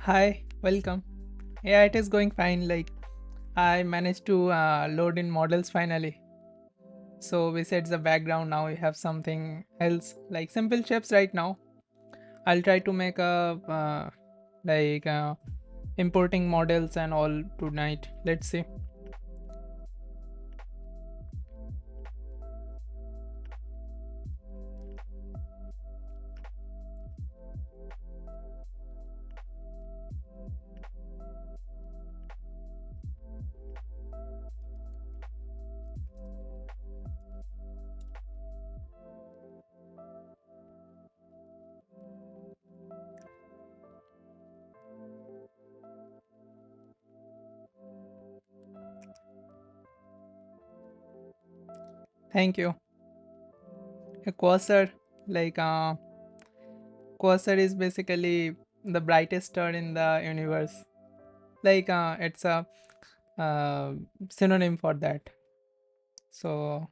Hi, welcome. Yeah, it is going fine. I managed to load in models finally. So besides the background, now we have something else like simple shapes right now. I'll try to make a like importing models and all tonight. Let's see. Thank you. A quasar, like quasar is basically the brightest star in the universe. It's a uh, synonym for that. So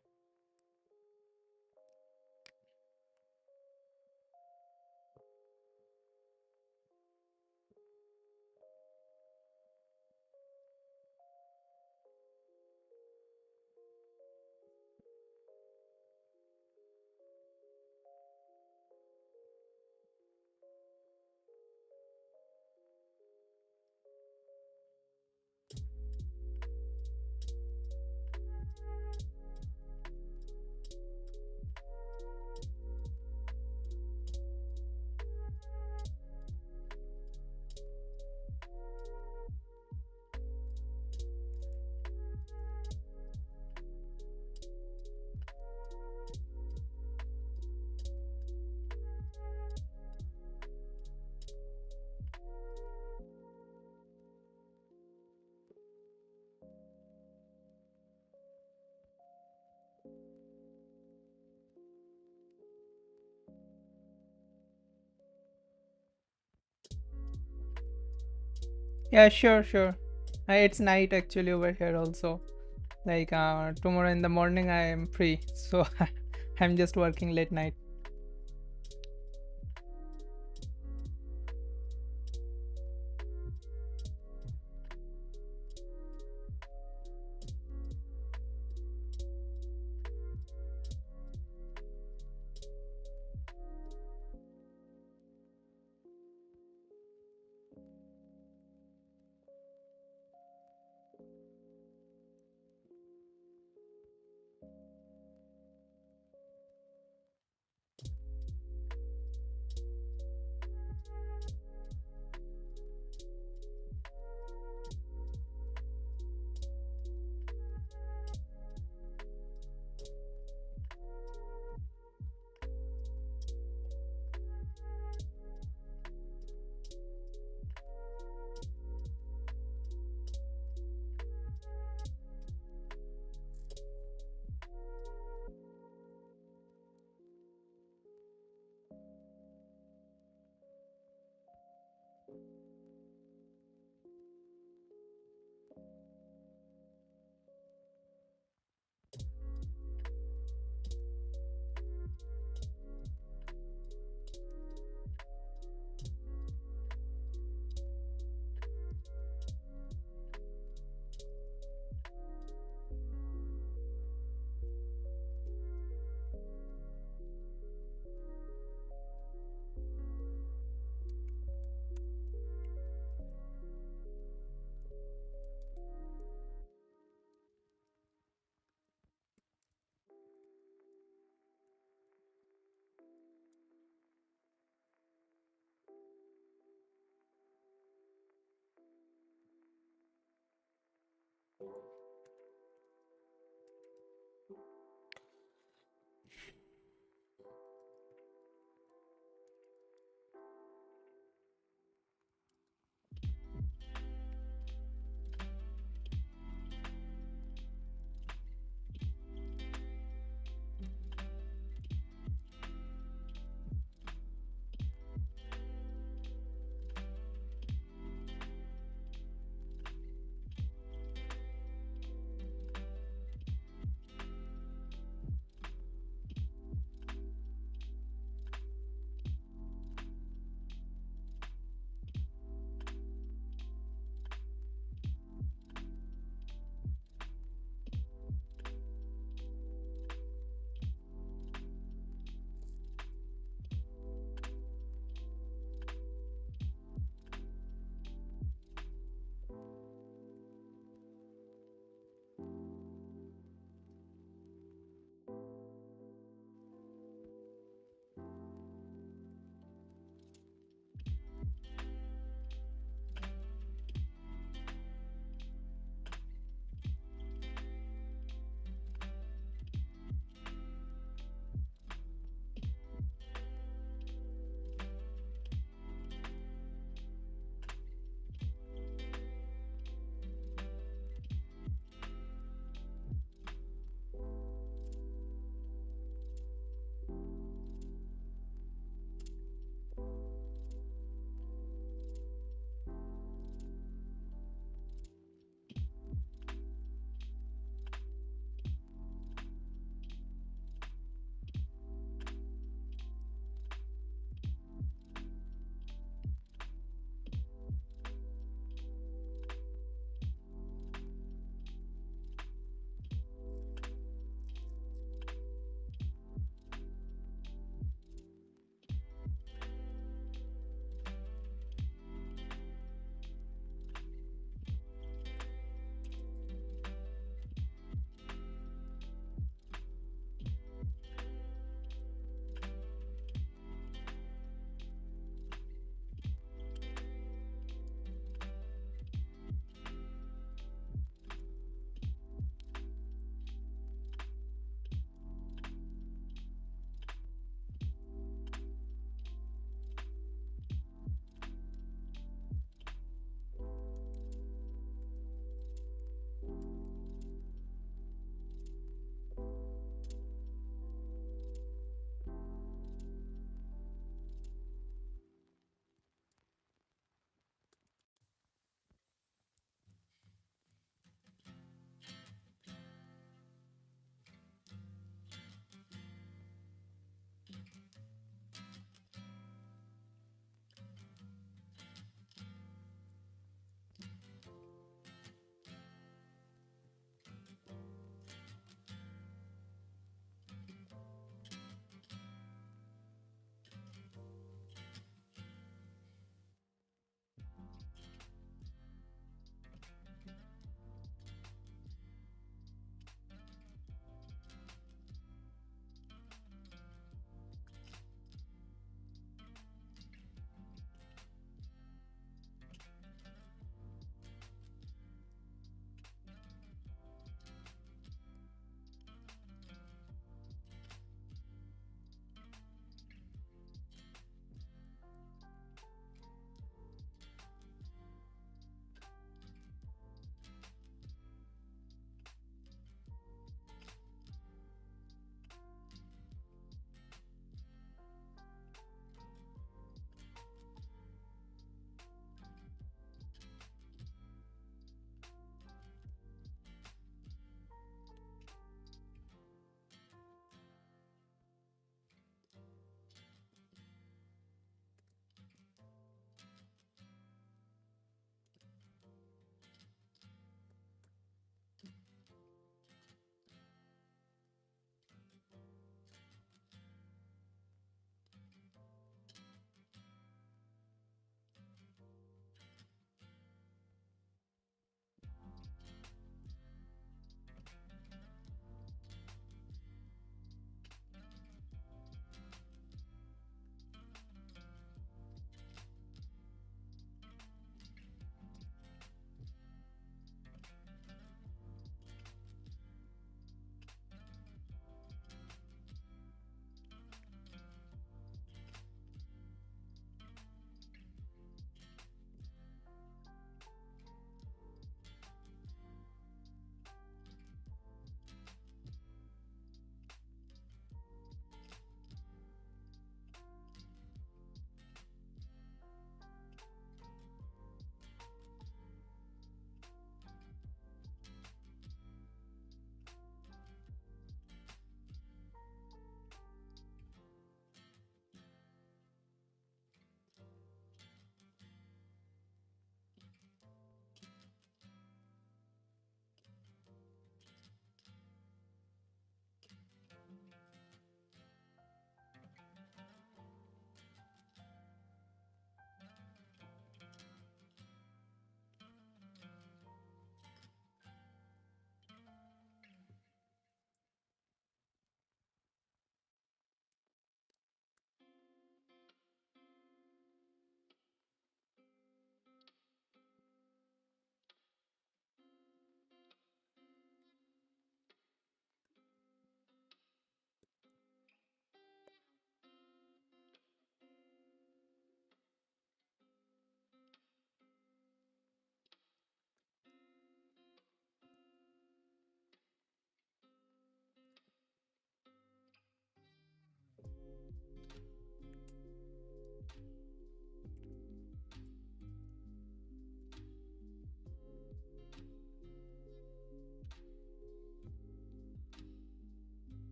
yeah, sure, sure. It's night actually over here also. Tomorrow in the morning I am free, so I'm just working late night.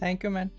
Thank you, man.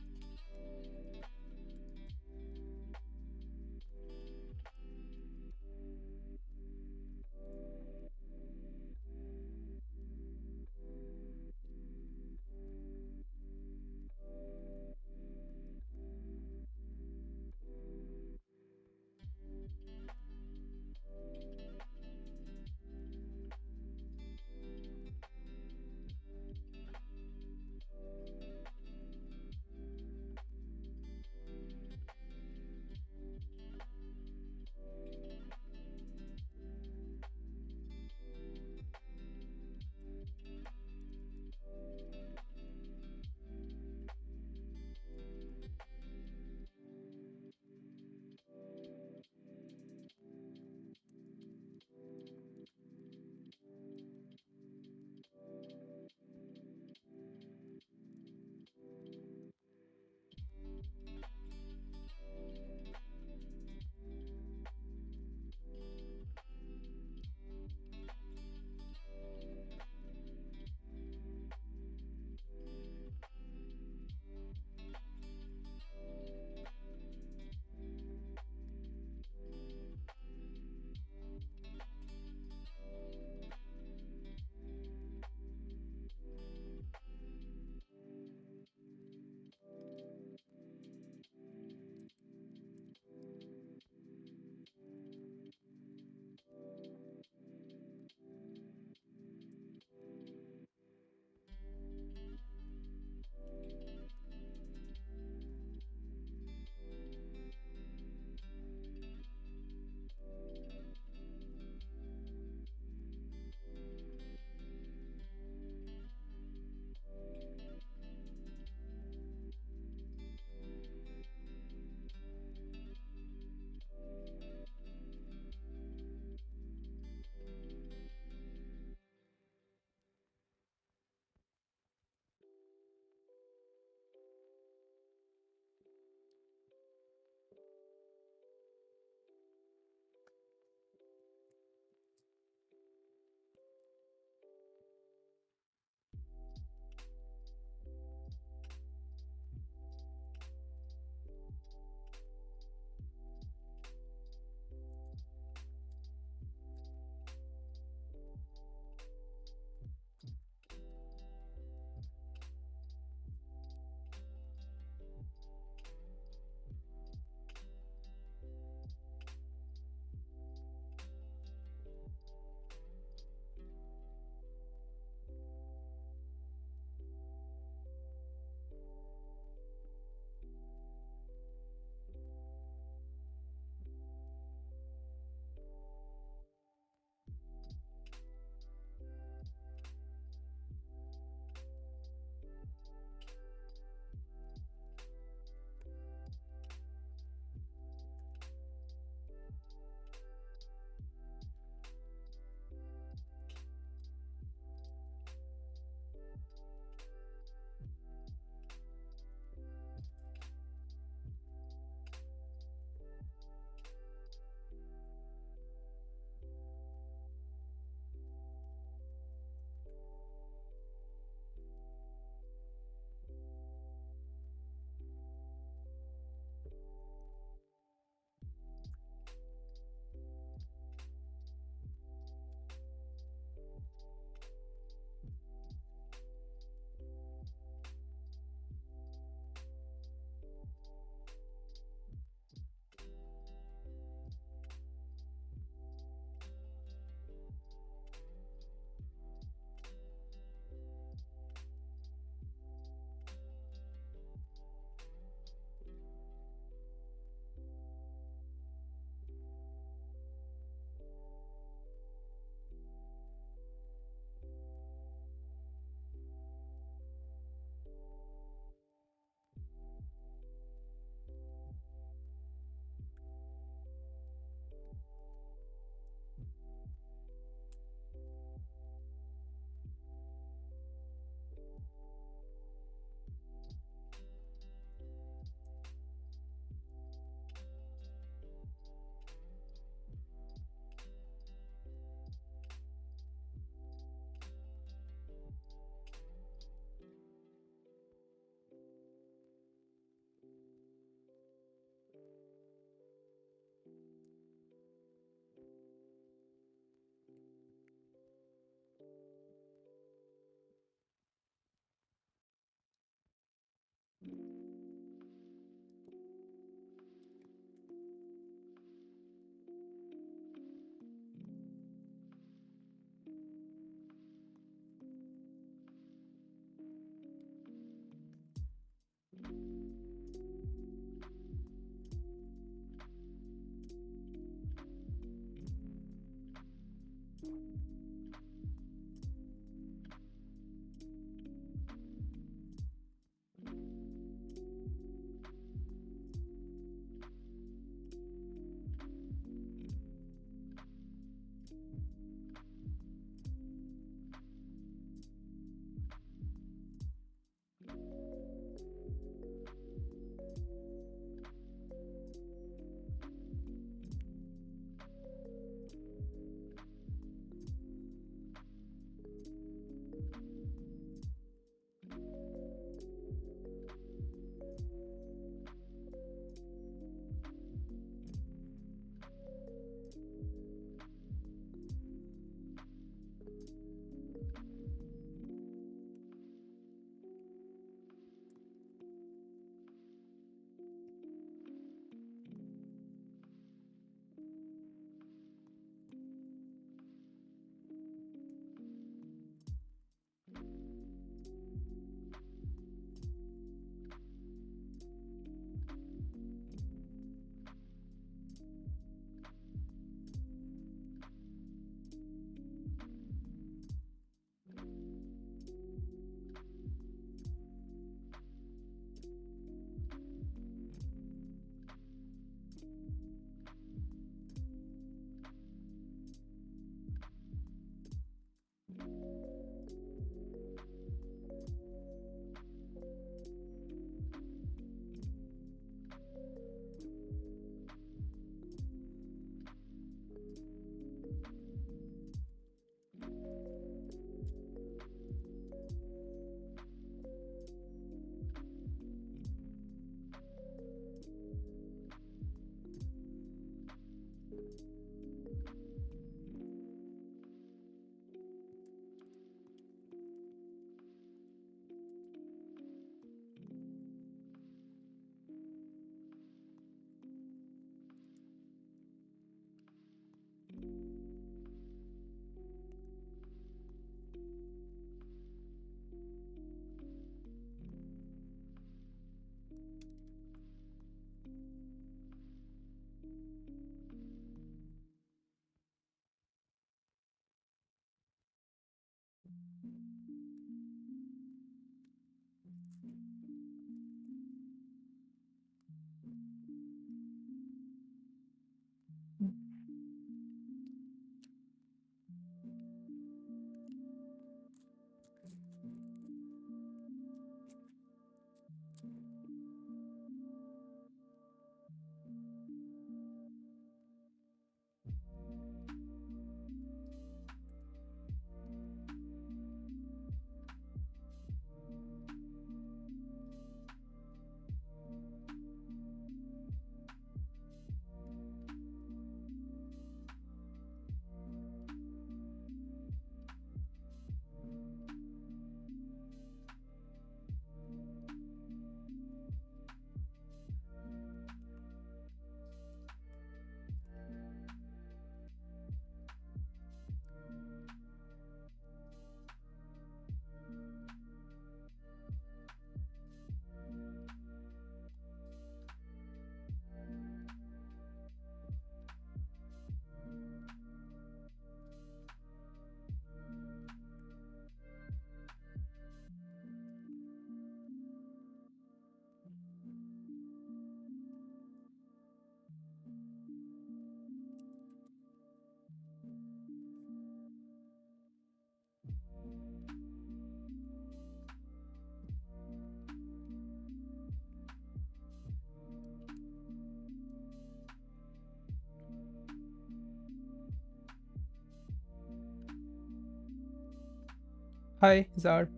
Hi, Zar.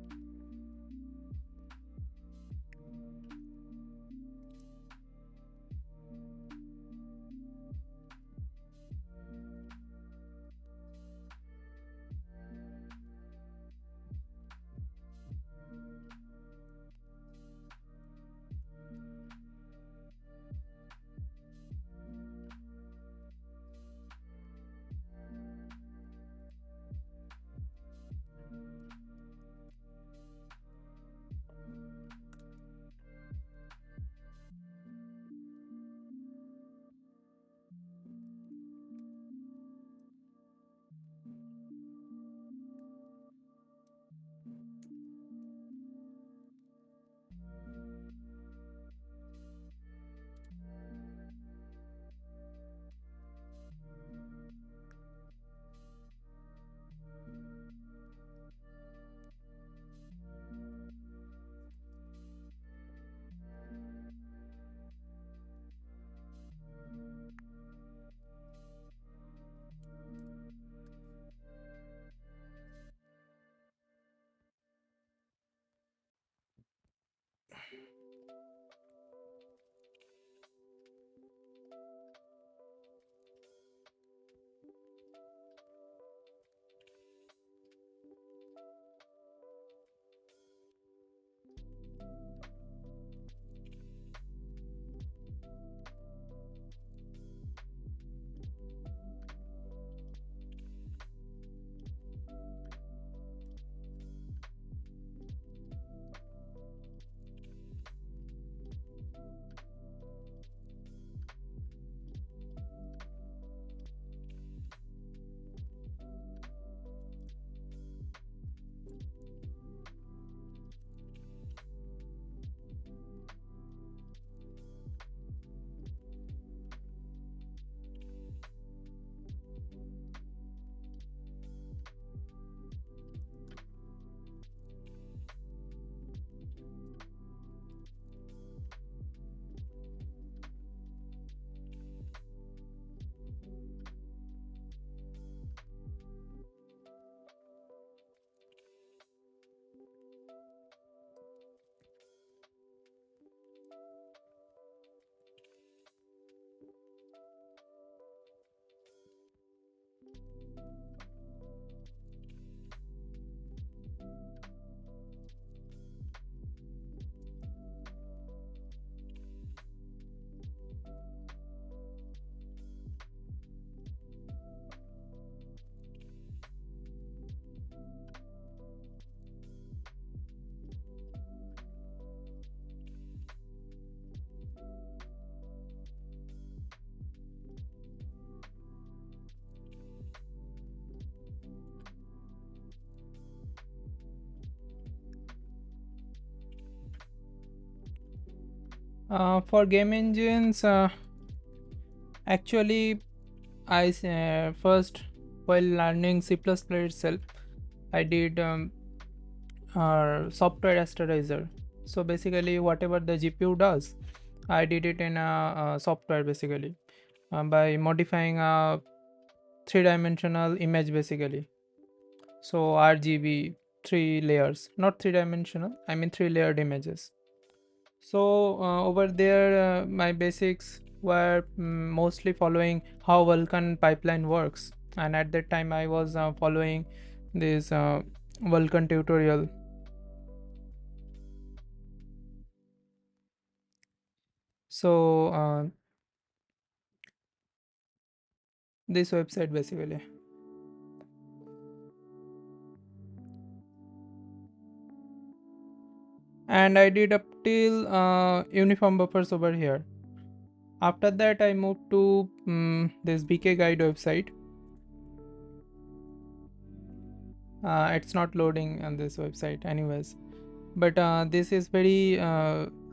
For game engines, actually, first, while learning C++ itself, I did software rasterizer. So basically, whatever the GPU does, I did it in a software basically by modifying a three-dimensional image basically. So RGB, three layers, not three-dimensional. I mean three-layered images. So over there, my basics were mostly following how Vulkan pipeline works, and at that time I was following this Vulkan tutorial. So this website basically, and I did up till uniform buffers over here. After that, I moved to this BK Guide website. It's not loading on this website, anyways. But this is very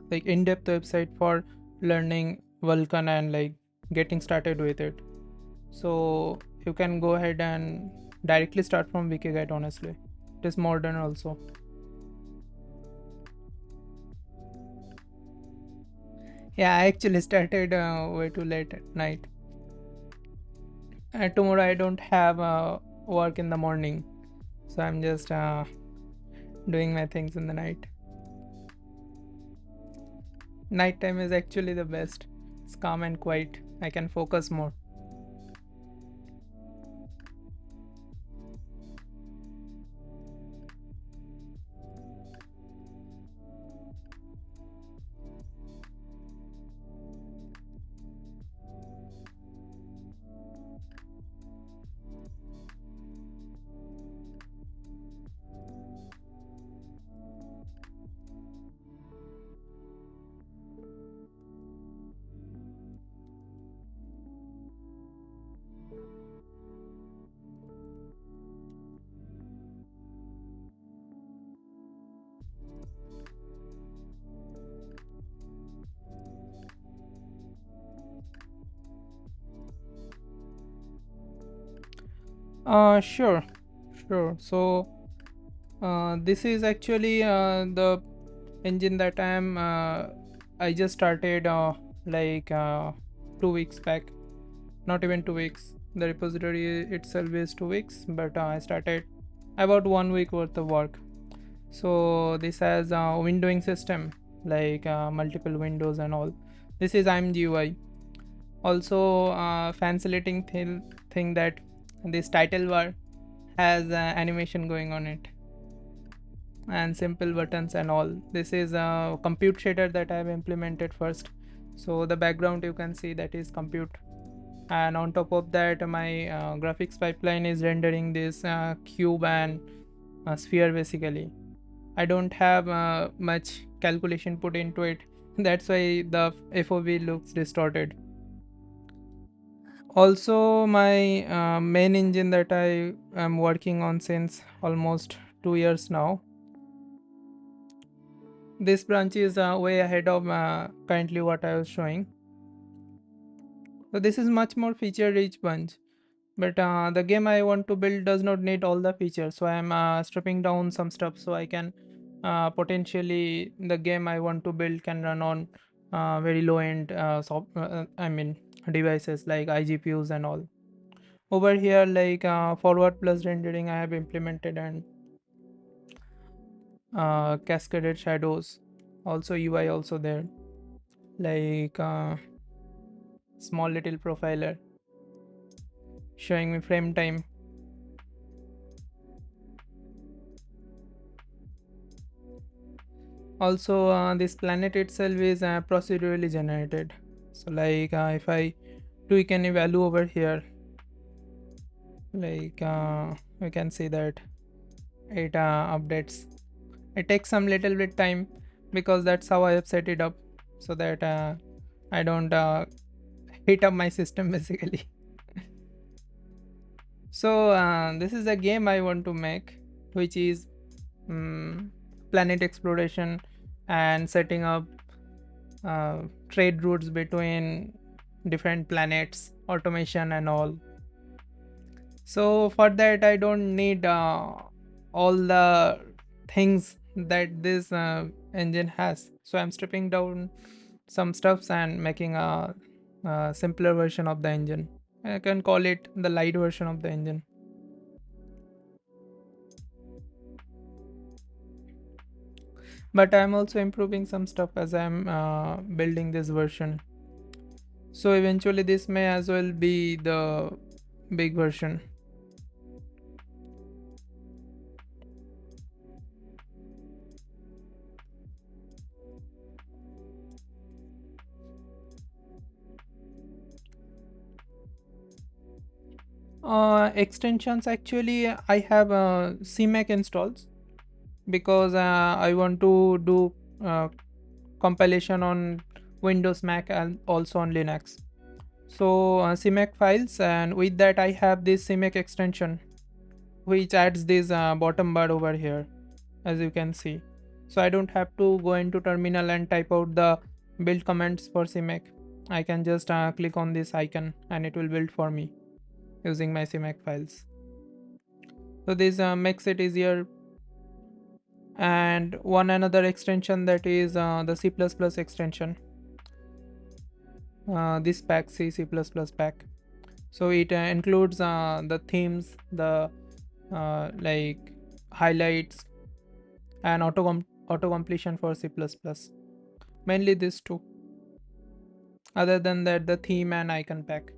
like in-depth website for learning Vulkan and like getting started with it. So you can go ahead and directly start from BK Guide. Honestly, it is modern also. Yeah, I actually started way too late at night. Tomorrow I don't have work in the morning, so I'm just doing my things in the night. Nighttime is actually the best. It's calm and quiet. I can focus more. Sure, sure. So, this is actually the engine that I just started like 2 weeks back. Not even 2 weeks. The repository itself is 2 weeks, but I started about 1 week worth of work. So this has a windowing system like multiple windows and all. This is IMGUI. Also, fan thing that this title bar has animation going on it and simple buttons and all. This is a compute shader that I have implemented first. So the background you can see that is compute, and on top of that my graphics pipeline is rendering this cube and sphere basically. I don't have much calculation put into it. That's why the FOV looks distorted. Also, my main engine that I am working on since almost 2 years now. This branch is way ahead of currently what I was showing. So this is much more feature rich bunch. But the game I want to build does not need all the features, so I am stripping down some stuff so I can potentially the game I want to build can run on very low end I mean devices like iGPUs and all. Over here, like forward plus rendering I have implemented, and cascaded shadows, also UI also there, like small little profiler showing me frame time. Also, this planet itself is procedurally generated. So like if I tweak any value over here, like we can see that it updates. It takes some little bit time because that's how I have set it up, so that I don't heat up my system basically. So this is a game I want to make, which is planet exploration and setting up trade routes between different planets, automation and all. So for that I don't need all the things that this engine has. So I'm stripping down some stuffs and making a simpler version of the engine. I can call it the light version of the engine. But I'm also improving some stuff as I'm building this version. So eventually this may as well be the big version. Extensions, actually I have CMake installs because I want to do compilation on Windows, Mac and also on Linux. So CMake files, and with that I have this CMake extension which adds this bottom bar over here, as you can see. So I don't have to go into terminal and type out the build commands for CMake. I can just click on this icon and it will build for me using my CMake files. So this makes it easier. And one another extension, that is the C++ extension, this pack, C++ pack. So it includes the themes, the like highlights, and auto completion for C++. Mainly these two. Other than that, the theme and icon pack.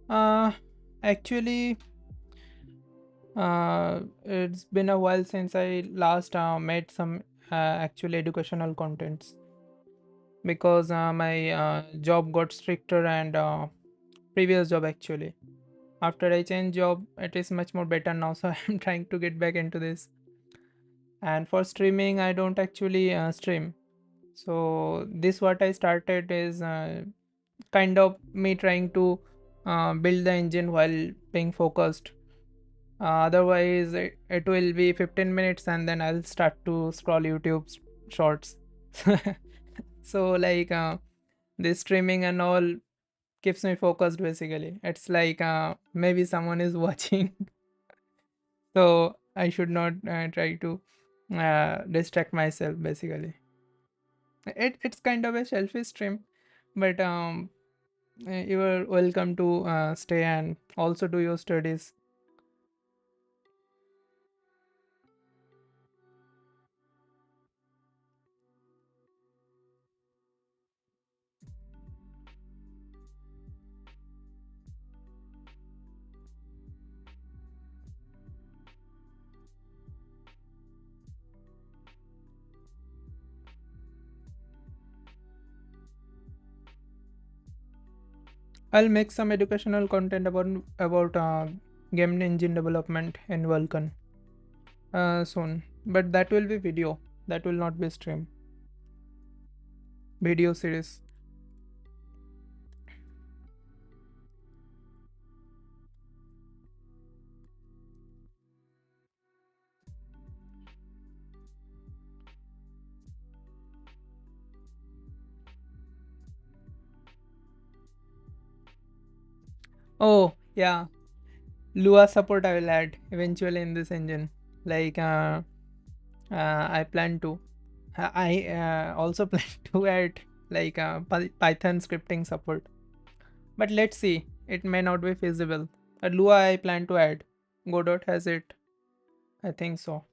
Uh, Actually, it's been a while since I last made some actual educational contents because my job got stricter and previous job actually. After I changed job, it is much more better now. So I'm trying to get back into this. And for streaming, I don't actually stream. So this what I started is kind of me trying to build the engine while being focused. Otherwise, it will be 15 minutes and then I'll start to scroll YouTube shorts. So like this streaming and all keeps me focused basically. It's like maybe someone is watching, so I should not try to distract myself basically. It's kind of a selfish stream, but you are welcome to stay and also do your studies. I'll make some educational content about game engine development in Vulkan soon, but that will be video. That will not be stream. Video series. Oh yeah, Lua support I will add eventually in this engine. Like I plan to. I also plan to add like Python scripting support. But let's see. It may not be feasible. Lua I plan to add. Godot has it. I think so.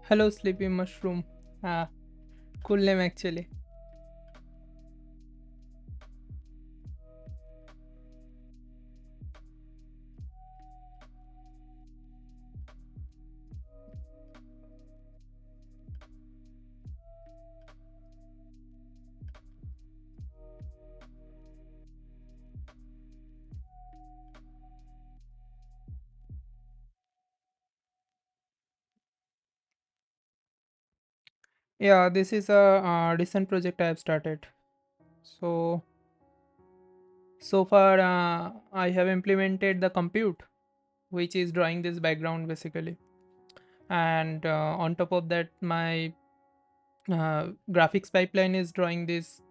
Hello, Sleepy Mushroom. Ah, cool name actually. Yeah, this is a recent project I have started. So, so far, I have implemented the compute, which is drawing this background basically. And on top of that, my graphics pipeline is drawing this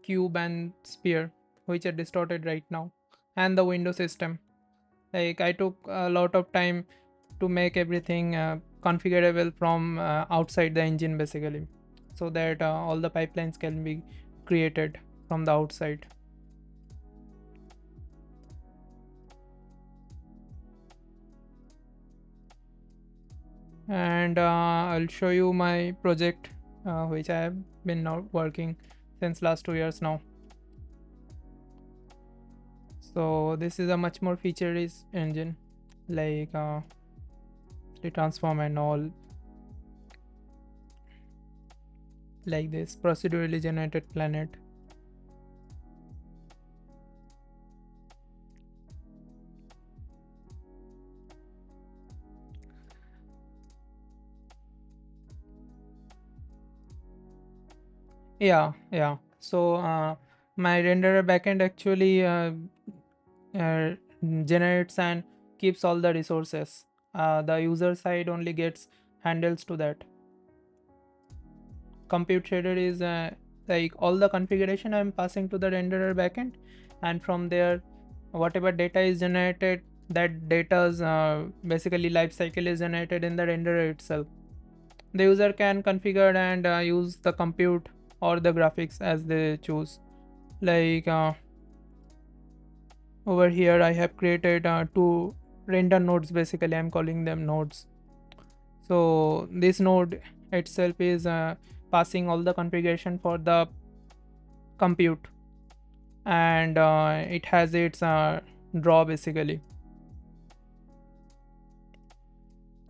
cube and sphere, which are distorted right now, and the window system. Like, I took a lot of time to make everything configurable from outside the engine basically, so that all the pipelines can be created from the outside. And I'll show you my project, which I have been now working since last 2 years now. So this is a much more feature rich engine, like the transform and all, like this procedurally generated planet. Yeah. So my renderer backend actually uh, generates and keeps all the resources. The user side only gets handles to that. Compute shader is like all the configuration I'm passing to the renderer backend, and from there, whatever data is generated, that data's basically life cycle is generated in the renderer itself. The user can configure and use the compute or the graphics as they choose. Like over here, I have created two render nodes. Basically, I'm calling them nodes. So this node itself is passing all the configuration for the compute, and it has its draw basically,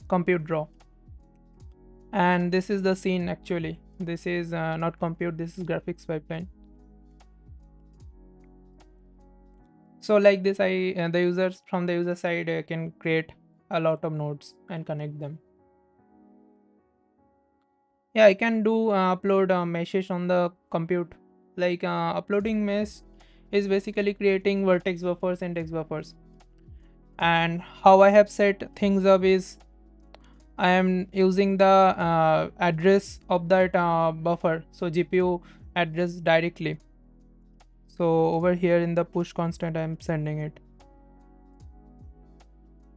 compute draw. And this is the scene actually. This is not compute, this is graphics pipeline. So like this, I the users from the user side can create a lot of nodes and connect them. Yeah, I can do upload meshes on the compute. Like uploading mesh is basically creating vertex buffers and text buffers. And how I have set things up is I am using the address of that buffer, so GPU address directly. So over here in the push constant, I am sending it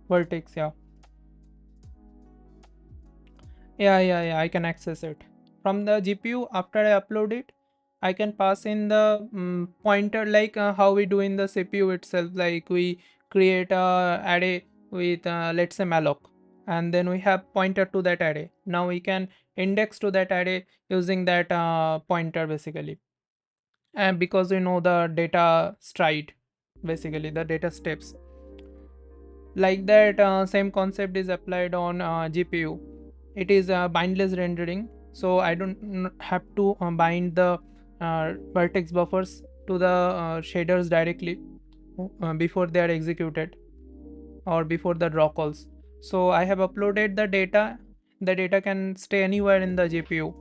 vertex. Yeah. I can access it from the GPU. After I upload it, I can pass in the pointer, like how we do in the CPU itself. Like we create a array with let's say malloc, and then we have pointer to that array. Now we can index to that array using that pointer basically, and because we know the data stride, basically the data steps. Like that, same concept is applied on GPU. It is bindless rendering, so I don't have to bind the vertex buffers to the shaders directly before they are executed or before the draw calls. So I have uploaded the data. The data can stay anywhere in the GPU.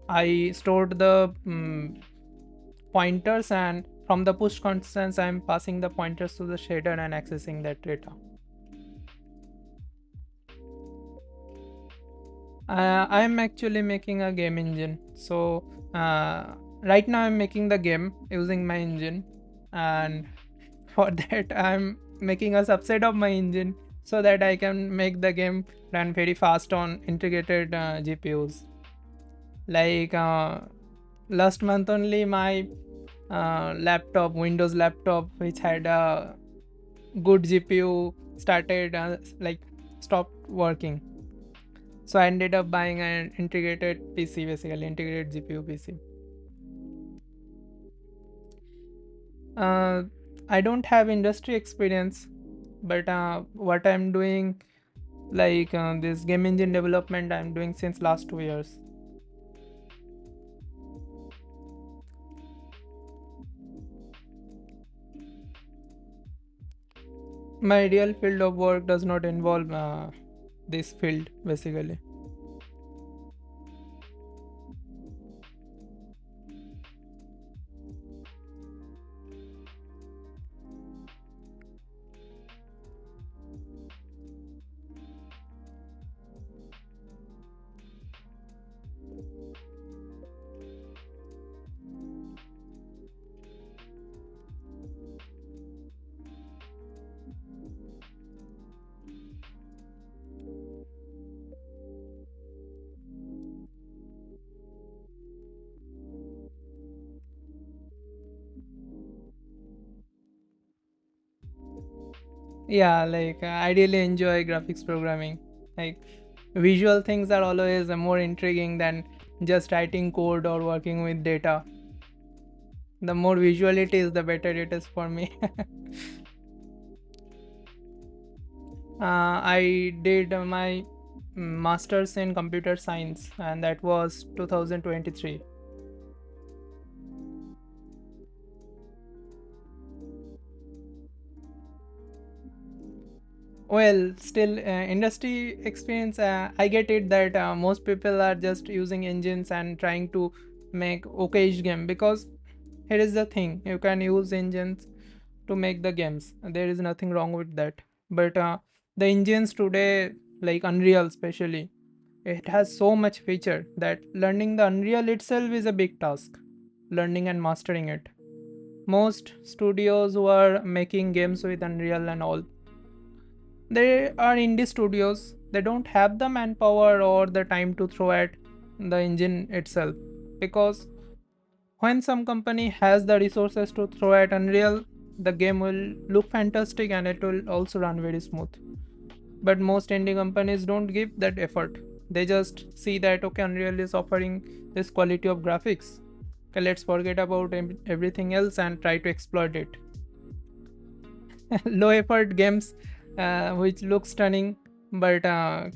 I stored the pointers, and from the push constants I am passing the pointers to the shader and accessing that data. I am actually making a game engine. So right now I'm making the game using my engine, and for that I'm making a subset of my engine so that I can make the game run very fast on integrated GPUs. Like last month only, my laptop, Windows laptop, which had a good GPU, started like stopped working. So I ended up buying an integrated PC, basically integrated GPU PC. uh, I don't have industry experience, but what I'm doing, like this game engine development, I'm doing since last 2 years. My real field of work does not involve this field, basically. Yeah, like I really enjoy graphics programming. Like visual things are always more intriguing than just writing code or working with data. The more visual it is, the better it is for me. I did my master's in computer science, and that was 2023. Well, still, industry experience, I get it that most people are just using engines and trying to make okay game, because here is the thing, you can use engines to make the games. There is nothing wrong with that. But the engines today, like Unreal especially, it has so much feature that learning the Unreal itself is a big task. Learning and mastering it. Most studios who are making games with Unreal and all, they are indie studios. They don't have the manpower or the time to throw at the engine itself, because when some company has the resources to throw at Unreal, the game will look fantastic and it will also run very smooth. But most indie companies don't give that effort. They just see that okay, Unreal is offering this quality of graphics. Okay, let's forget about everything else and try to exploit it. Low effort games which look stunning but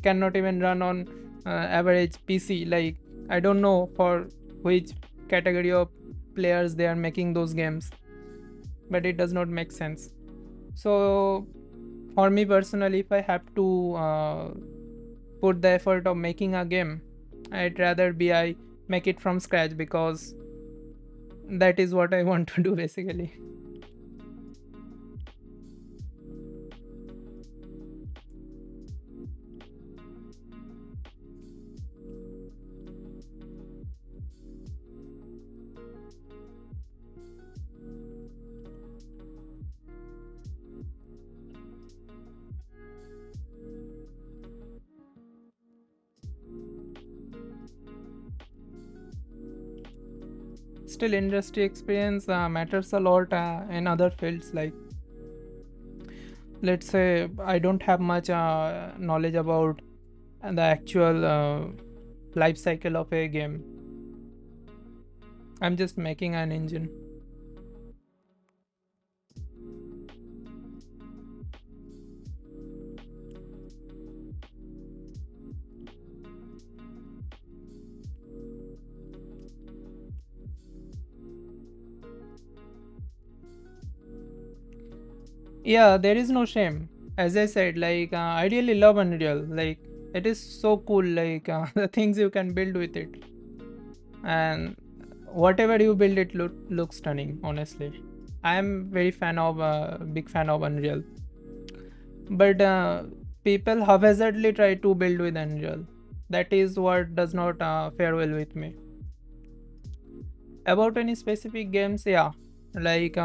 cannot even run on average PC. Like I don't know for which category of players they are making those games, but it does not make sense. So for me personally, if I have to put the effort of making a game, I'd rather be I make it from scratch, because that is what I want to do, basically. Still, industry experience matters a lot in other fields. Like, let's say I don't have much knowledge about the actual life cycle of a game. I'm just making an engine. Yeah, there is no shame. As I said, like I really love Unreal. Like it is so cool. Like the things you can build with it, and whatever you build, it looks stunning. Honestly, I am very fan of big fan of Unreal. But people haphazardly try to build with Unreal. That is what does not fare well with me. About any specific games, yeah, like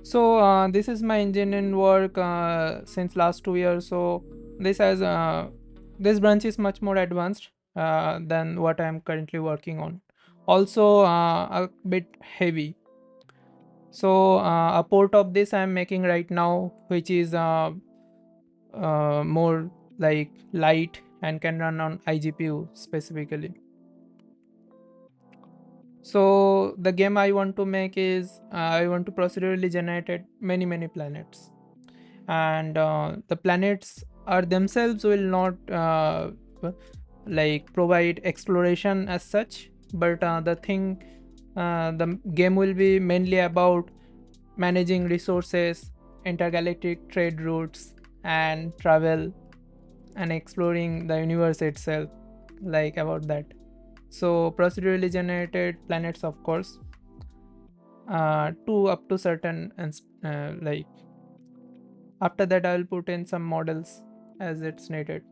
so this is my engineering work since last 2 years. So this has this branch is much more advanced than what I am currently working on. Also a bit heavy. So a port of this I'm making right now, which is more like light and can run on iGPU specifically. So the game I want to make is I want to procedurally generate many planets, and the planets are themselves will not like provide exploration as such, but the game will be mainly about managing resources, intergalactic trade routes, and travel, and exploring the universe itself, like about that. So procedurally generated planets, of course, to up to certain, and like after that I will put in some models as it's needed.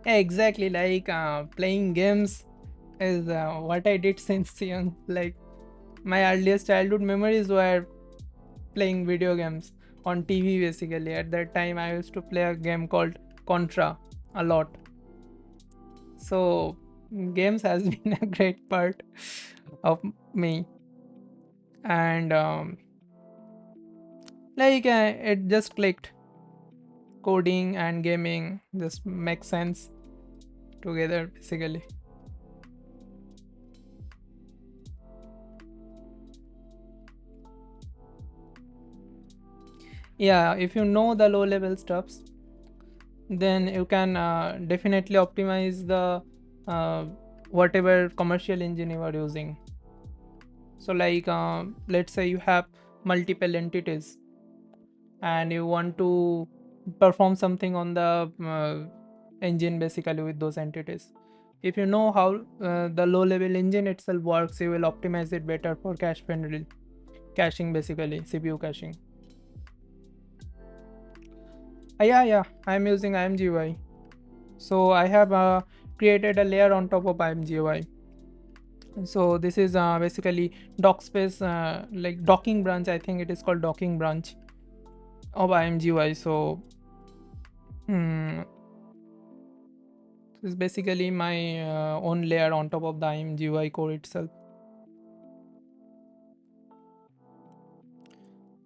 Yeah, exactly, like playing games is what I did since young. Like my earliest childhood memories were playing video games on TV basically. At that time I used to play a game called Contra a lot. So games has been a great part of me, and it just clicked. Coding and gaming just make sense together basically. Yeah, if you know the low level stuffs, then you can definitely optimize the uh, whatever commercial engine you are using. So like let's say you have multiple entities and you want to perform something on the engine basically with those entities. If you know how the low level engine itself works, you will optimize it better for cache friendly caching, basically CPU caching. Yeah, I'm using IMGUI. So I have created a layer on top of IMGUI. So this is basically dock space, like docking branch. I think it is called docking branch of IMGUI. So hmm, this is basically my own layer on top of the IMGUI core itself.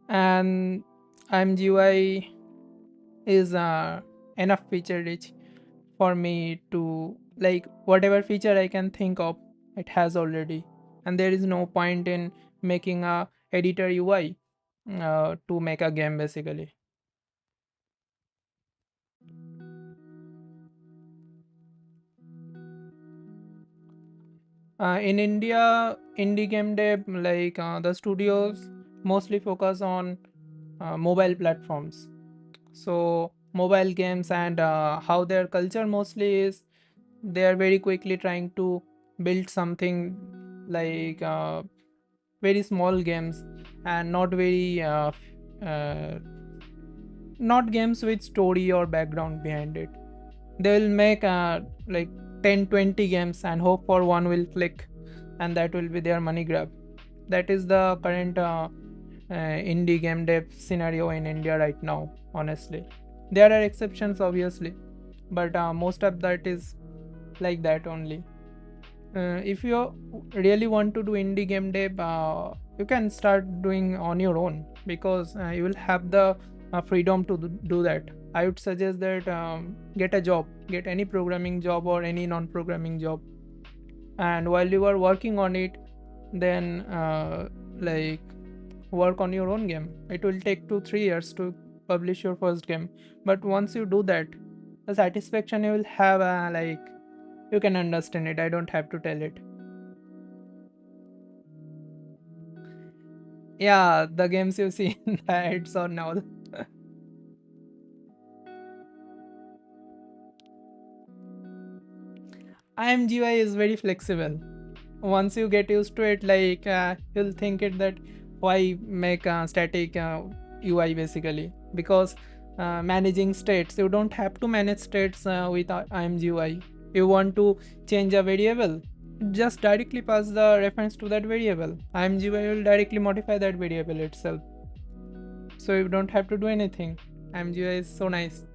And IMGUI is enough feature rich for me to like whatever feature I can think of, it has already, and there is no point in making a editor UI to make a game basically. In India, indie game dev, like the studios mostly focus on mobile platforms. So mobile games, and how their culture mostly is, they are very quickly trying to build something like very small games, and not games with story or background behind it. They'll make like 10-20 games and hope for one will click, and that will be their money grab. That is the current indie game dev scenario in India right now, honestly. There are exceptions obviously, but most of that is like that only. If you really want to do indie game dev, you can start doing on your own, because you will have the freedom to do that. I would suggest that get a job, get any programming job or any non-programming job, and while you are working on it, then like work on your own game. It will take 2-3 years to publish your first game, but once you do that, the satisfaction you will have, like you can understand it. I don't have to tell it. Yeah, the games you see in the ads or now. IMGI is very flexible. Once you get used to it, like you'll think it that why make static UI basically, because managing states, you don't have to manage states with IMGI. You want to change a variable, just directly pass the reference to that variable. IMGI will directly modify that variable itself, so you don't have to do anything. IMGI is so nice.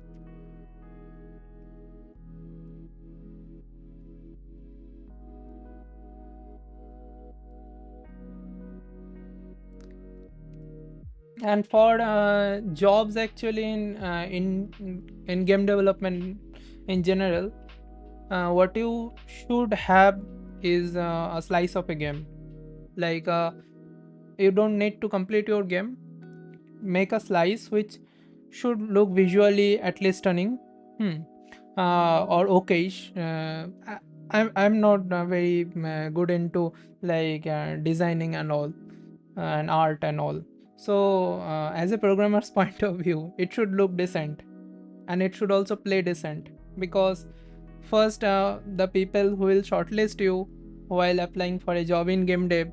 And for jobs actually in game development in general, what you should have is a slice of a game. Like you don't need to complete your game. Make a slice which should look visually at least stunning, hmm. Or okayish. I'm not very good into like designing and all, and art and all. So as a programmer's point of view, it should look decent, and it should also play decent, because first the people who will shortlist you while applying for a job in game dev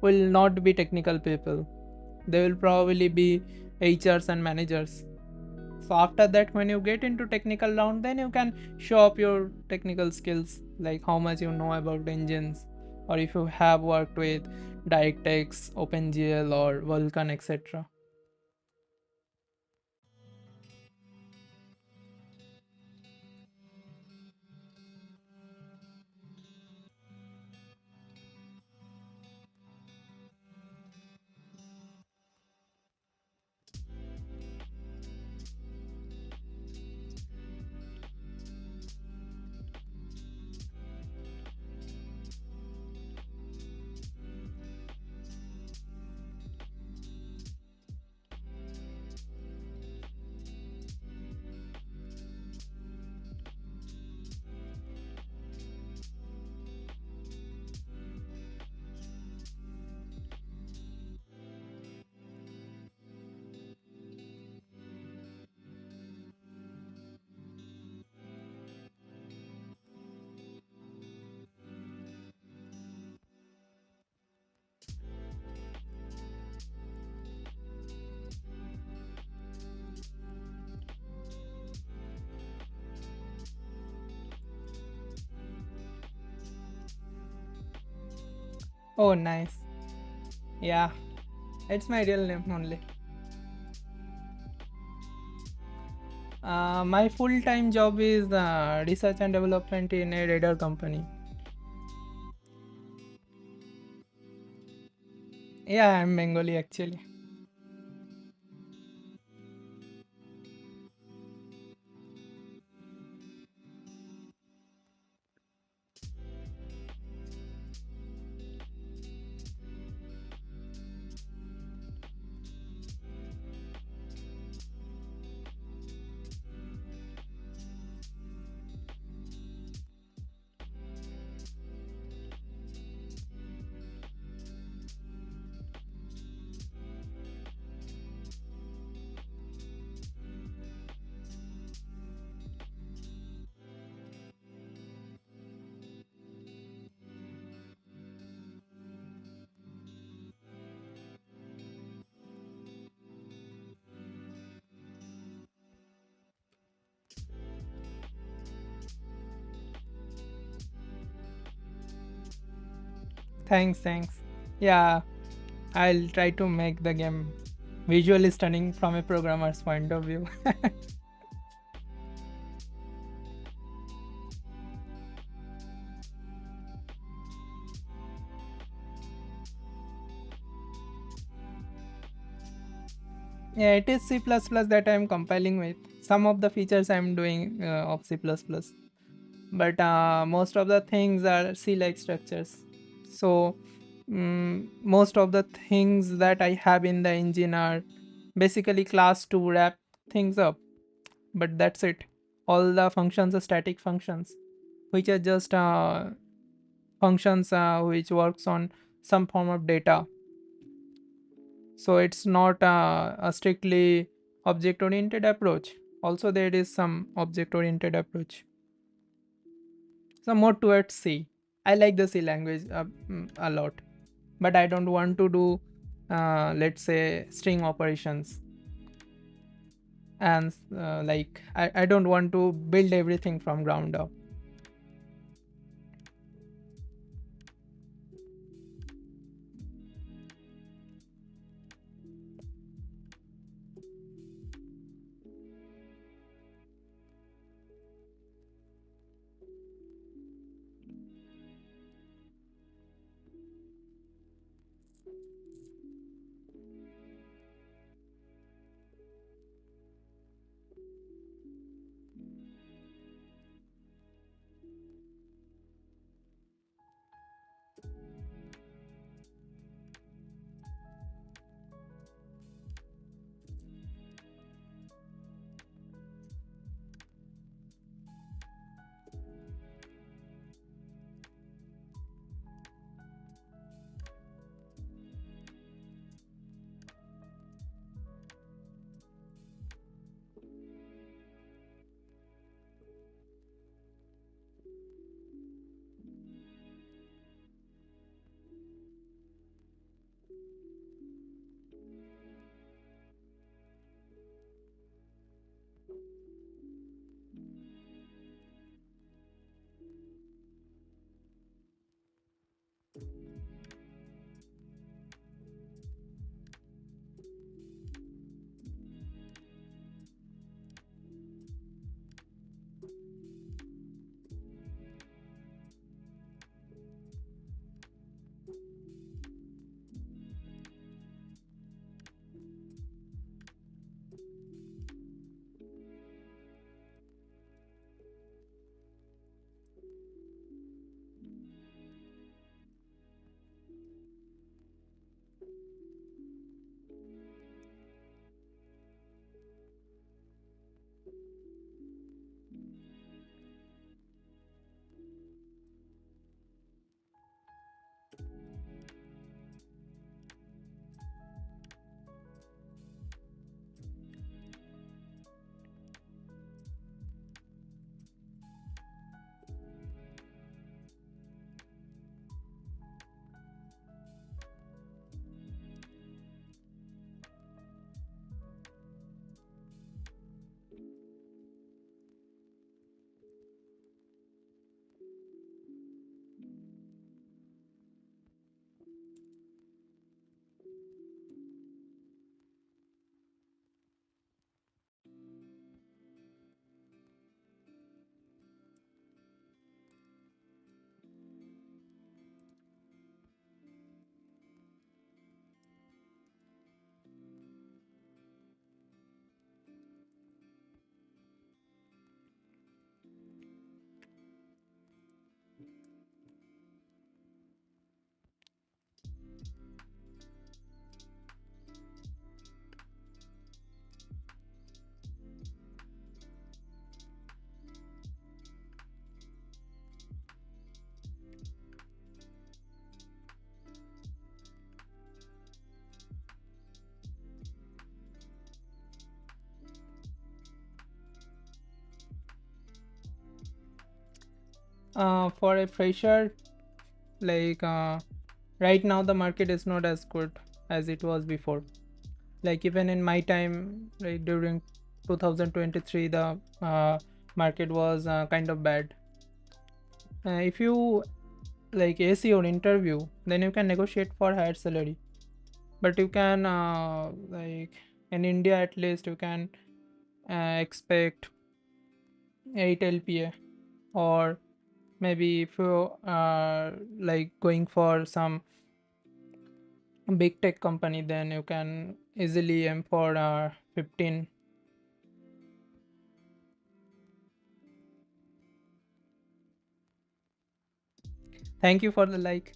will not be technical people. They will probably be HRs and managers. So after that, when you get into technical round, then you can show up your technical skills, like how much you know about engines, or if you have worked with DirectX, OpenGL, or Vulkan, etc. Oh, nice. Yeah, it's my real name only. My full-time job is research and development in a radar company. Yeah, I'm Bengali actually. Thanks, thanks. Yeah, I'll try to make the game visually stunning from a programmer's point of view. Yeah, it is C++ that I'm compiling with. Some of the features I'm doing of C++, but most of the things are C-like structures. So most of the things that I have in the engine are basically class to wrap things up, but that's it. All the functions are static functions, which are just functions which works on some form of data. So it's not a strictly object oriented approach. Also there is some object oriented approach, so more towards C. I like the C language a lot, but I don't want to do let's say string operations, and like I don't want to build everything from ground up. For a fresher, like right now the market is not as good as it was before. Like even in my time, like during 2023, the market was kind of bad. If you like AC or interview, then you can negotiate for higher salary. But you can like in India at least you can expect 8 LPA, or maybe if you are like going for some big tech company, then you can easily aim for 15. Thank you for the like.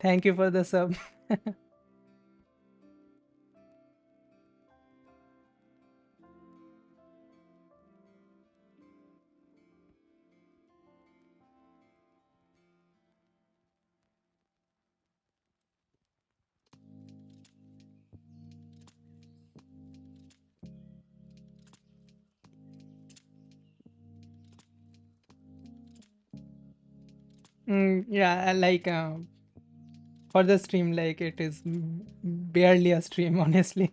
Thank you for the sub. Yeah, I like for the stream, like it is barely a stream, honestly.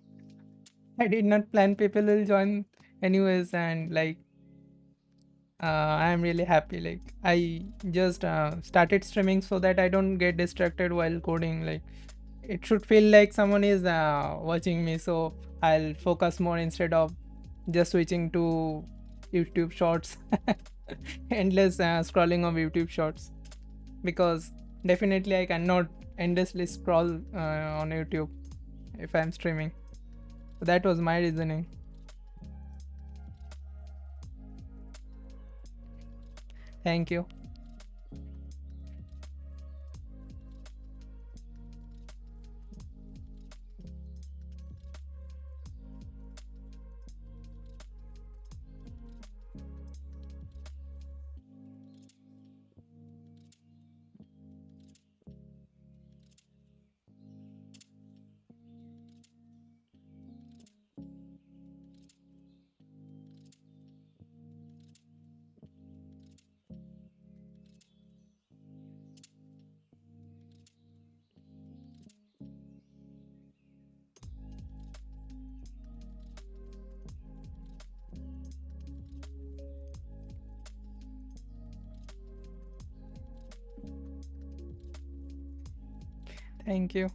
I did not plan people will join anyways, and like I am really happy. Like I just started streaming so that I don't get distracted while coding. Like it should feel like someone is watching me, so I'll focus more instead of just switching to YouTube shorts. Endless scrolling of YouTube shorts, because definitely I cannot endlessly scroll on YouTube if I'm streaming. So that was my reasoning. Thank you. Thank you.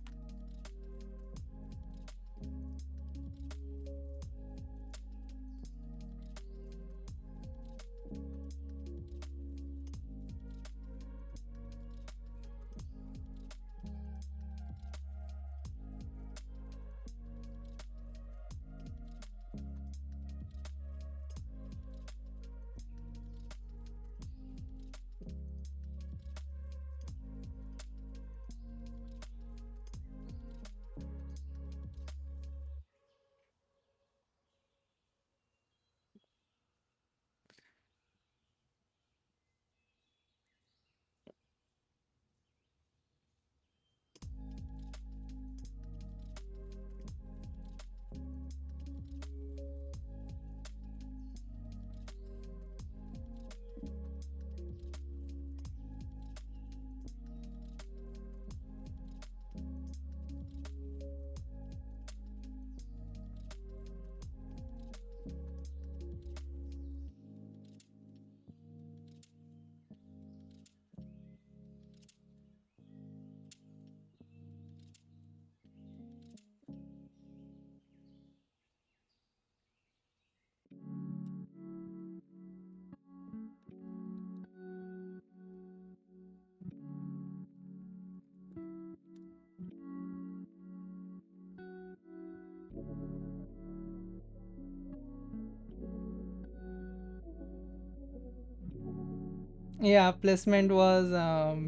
Yeah, placement was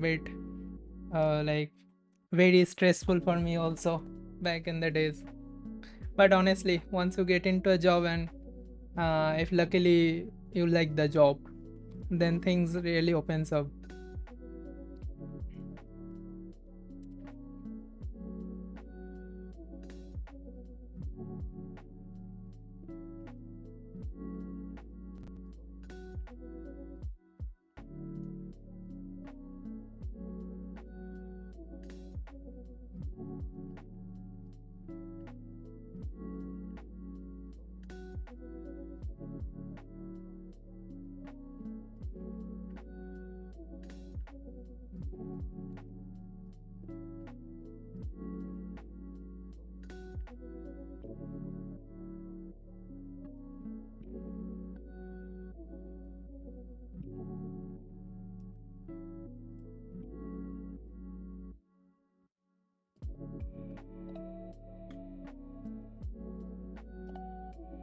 bit like very stressful for me also back in the days. But honestly, once you get into a job and if luckily you like the job, then things really opens up.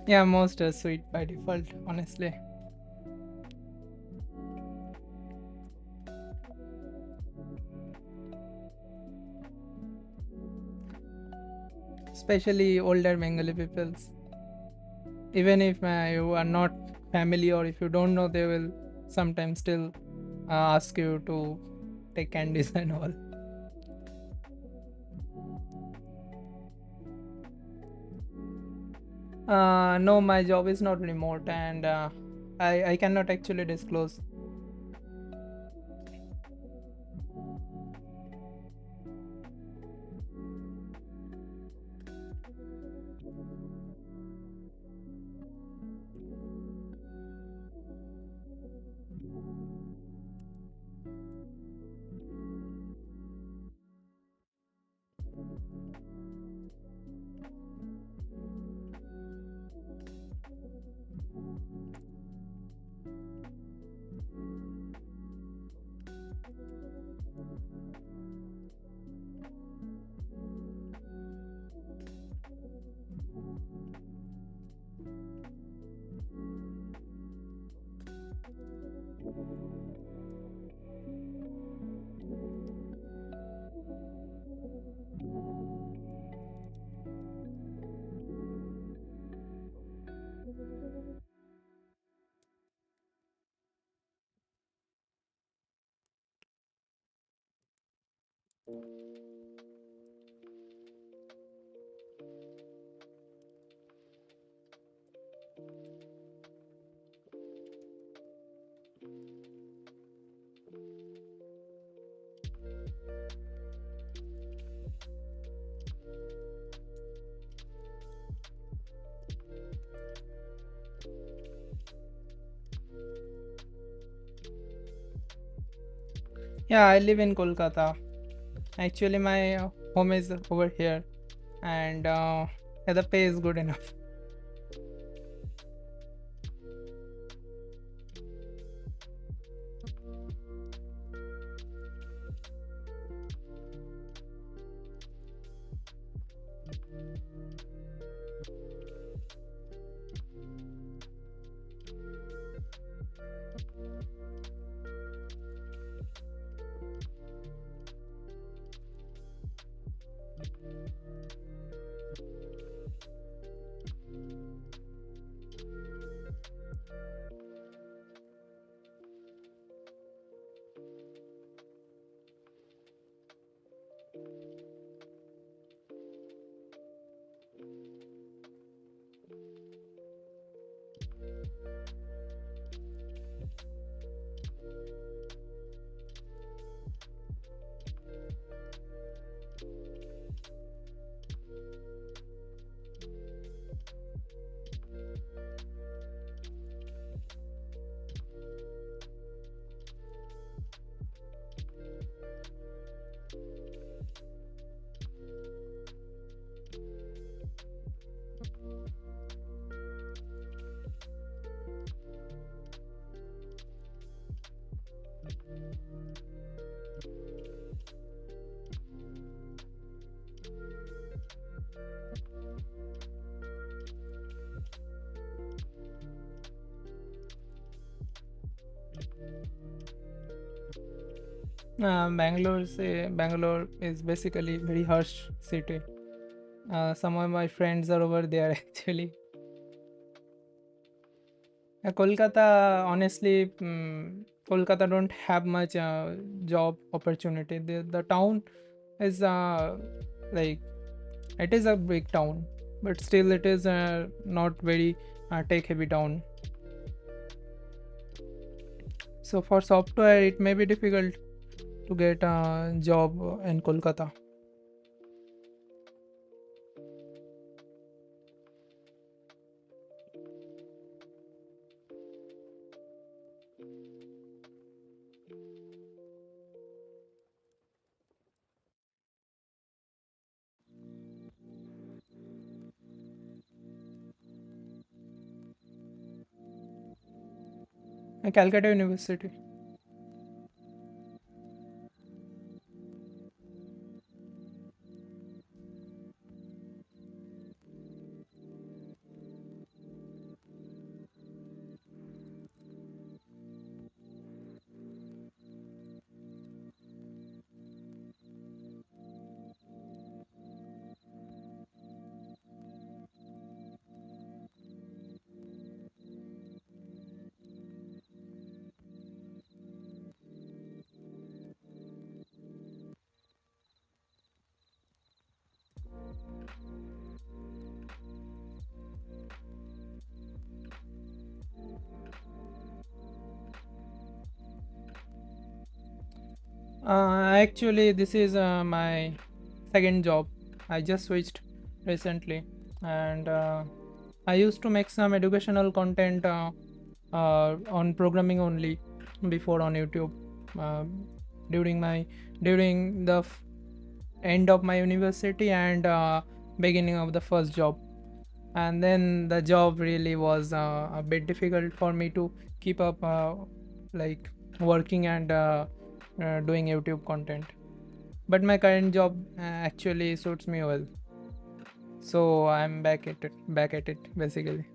Yeah, most are sweet by default, honestly. Especially older Bengali peoples. Even if you are not family or if you don't know, they will sometimes still ask you to take candies and all. No, my job is not remote, and I cannot actually disclose. Yeah, I live in Kolkata. Actually, my home is over here, and yeah, the pay is good enough. Bangalore is basically very harsh city. Some of my friends are over there actually. Kolkata, honestly, Kolkata don't have much job opportunity. The town is like it is a big town, but still it is not very tech heavy town. So for software, it may be difficult to get a job in Kolkata. Calcutta University. Actually, this is my second job. I just switched recently, and I used to make some educational content on programming only before on YouTube. During my during the end of my university and beginning of the first job, and then the job really was a bit difficult for me to keep up like working and doing YouTube content. But my current job actually suits me well, so I'm back at it basically.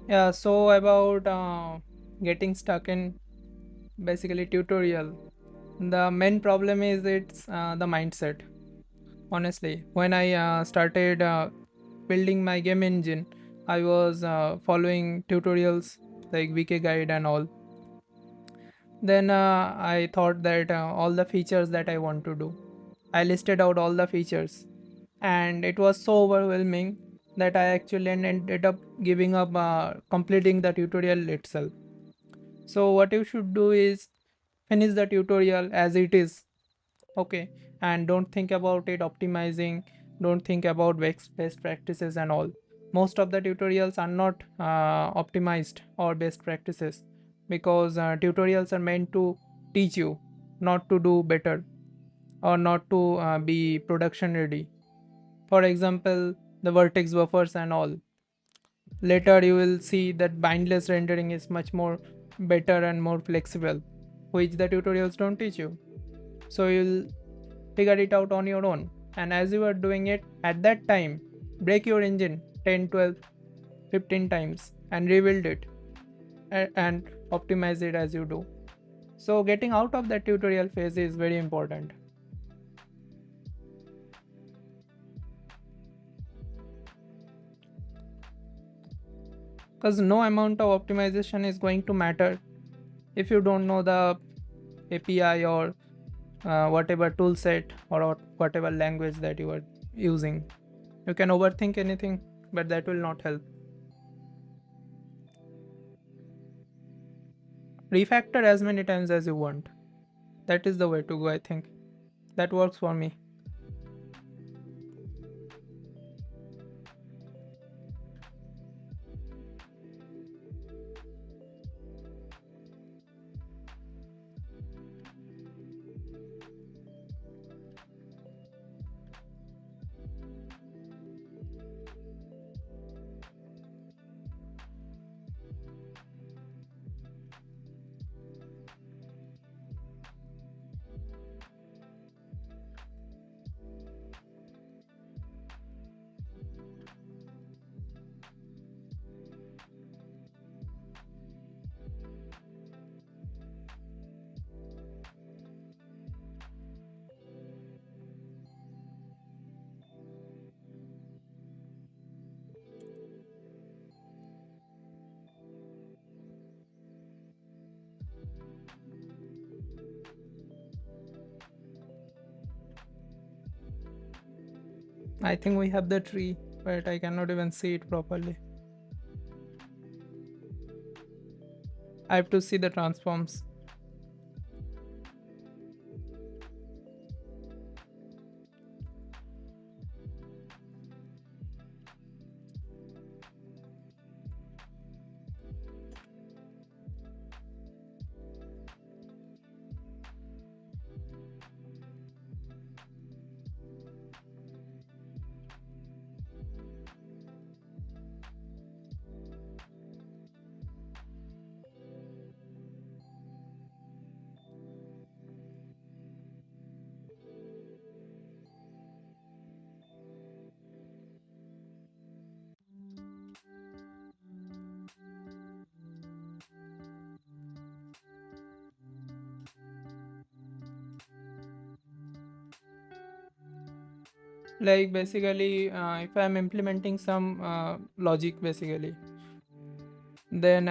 Yeah, so about getting stuck in basically tutorial, the main problem is it's the mindset. Honestly, when I started building my game engine, I was following tutorials like VK guide and all. Then I thought that all the features that I want to do, I listed out all the features, and it was so overwhelming that I actually ended up giving up completing the tutorial itself. So what you should do is finish the tutorial as it is. Okay, and don't think about it optimizing, don't think about best practices and all. Most of the tutorials are not optimized or best practices, because tutorials are meant to teach you, not to do better, or not to be production ready. For example, the vertex buffers and all. Later you will see that bindless rendering is much more better and more flexible, which the tutorials don't teach you. So you'll figure it out on your own. And as you are doing it at that time, break your engine 10, 12, 15 times and rebuild it, and optimize it as you do. So getting out of that tutorial phase is very important, because no amount of optimization is going to matter if you don't know the API or whatever tool set or whatever language that you are using. You can overthink anything but that will not help. Refactor as many times as you want. That is the way to go, I think. That works for me. I think we have the tree, but I cannot even see it properly. I have to see the transforms. Like basically, if I'm implementing some logic, basically, then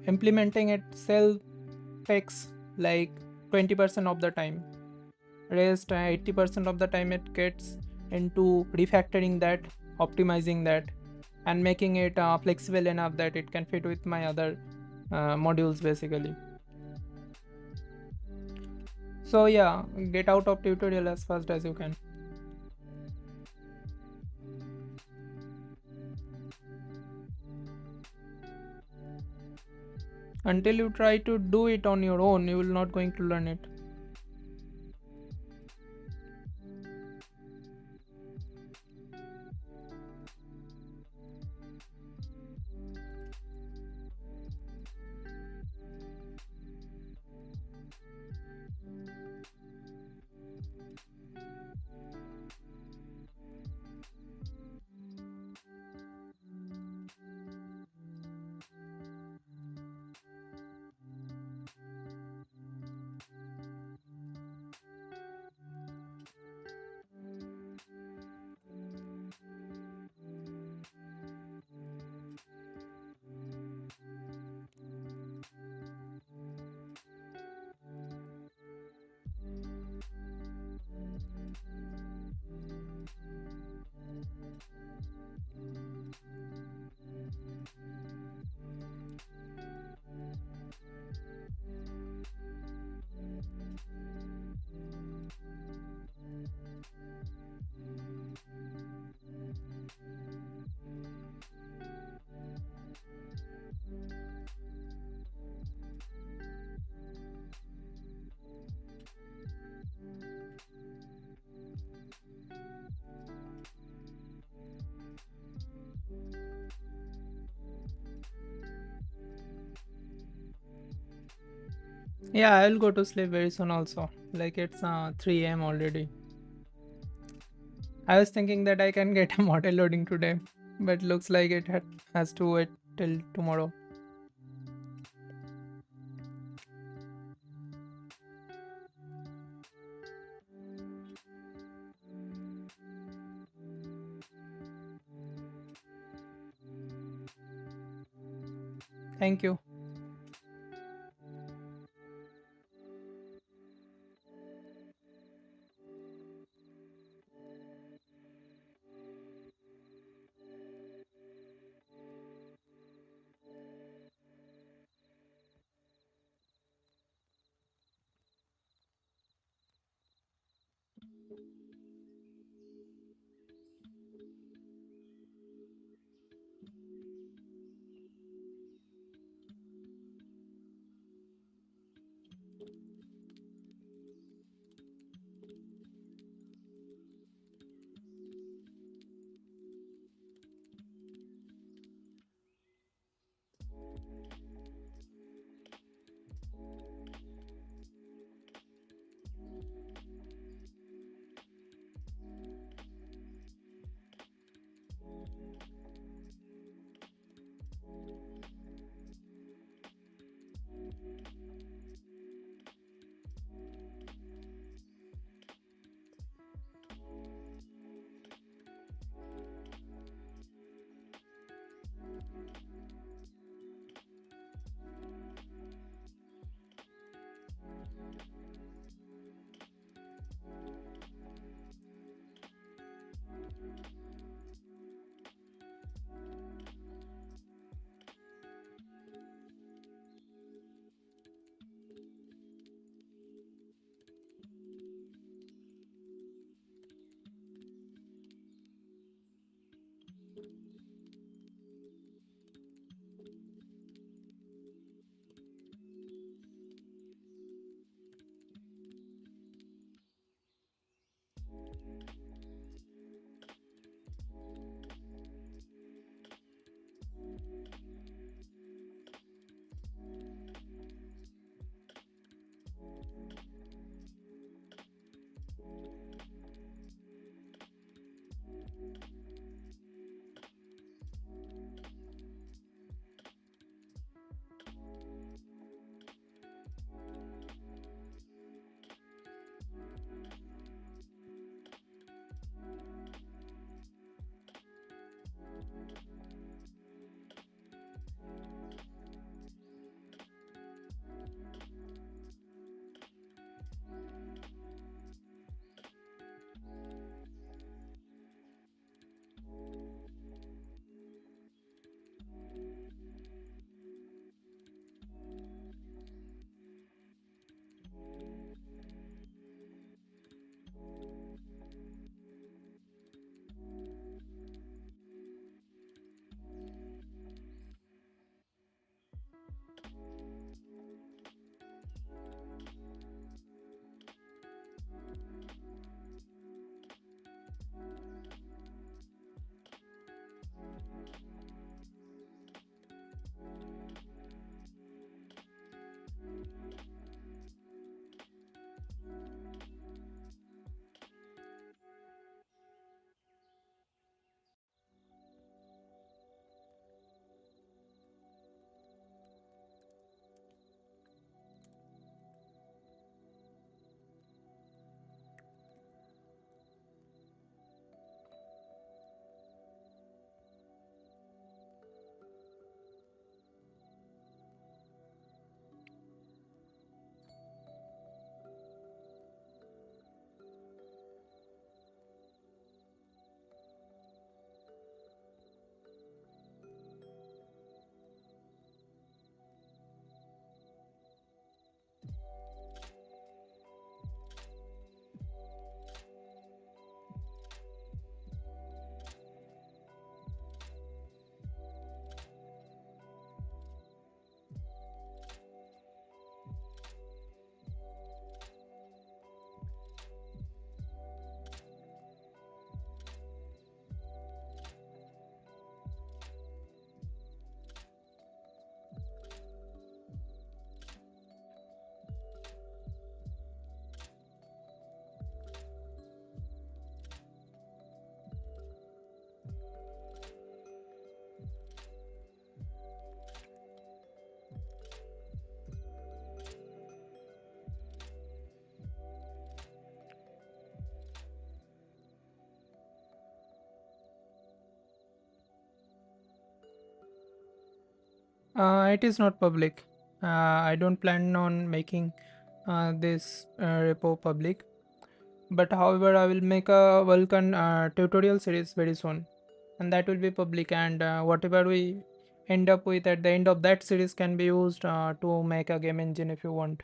implementing itself takes like 20% of the time. Rest 80% of the time it gets into refactoring that, optimizing that, and making it flexible enough that it can fit with my other modules basically. So yeah, get out of tutorial as fast as you can. Until you try to do it on your own, you will not going to learn it. Yeah, I'll go to sleep very soon also. Like it's 3 a.m. already. I was thinking that I can get a model loading today, but looks like has to wait till tomorrow. Thank you. It is not public. I don't plan on making this repo public. But however, I will make a Vulkan tutorial series very soon, and that will be public. And whatever we end up with at the end of that series can be used to make a game engine if you want.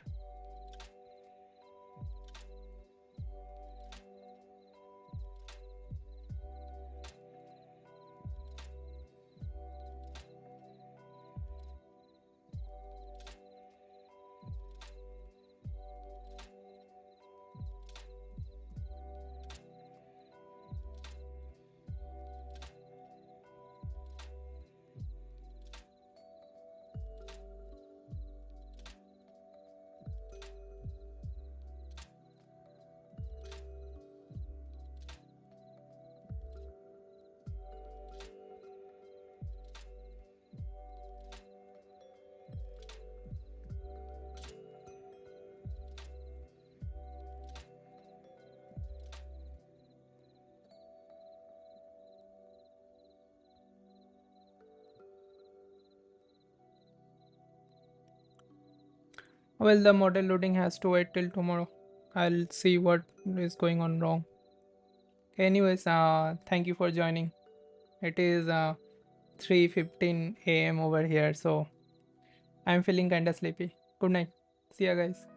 Well, the model loading has to wait till tomorrow. I'll see what is going on wrong. Anyways, thank you for joining. It is 3:15 a.m. over here, so I'm feeling kinda sleepy. Good night. See ya, guys.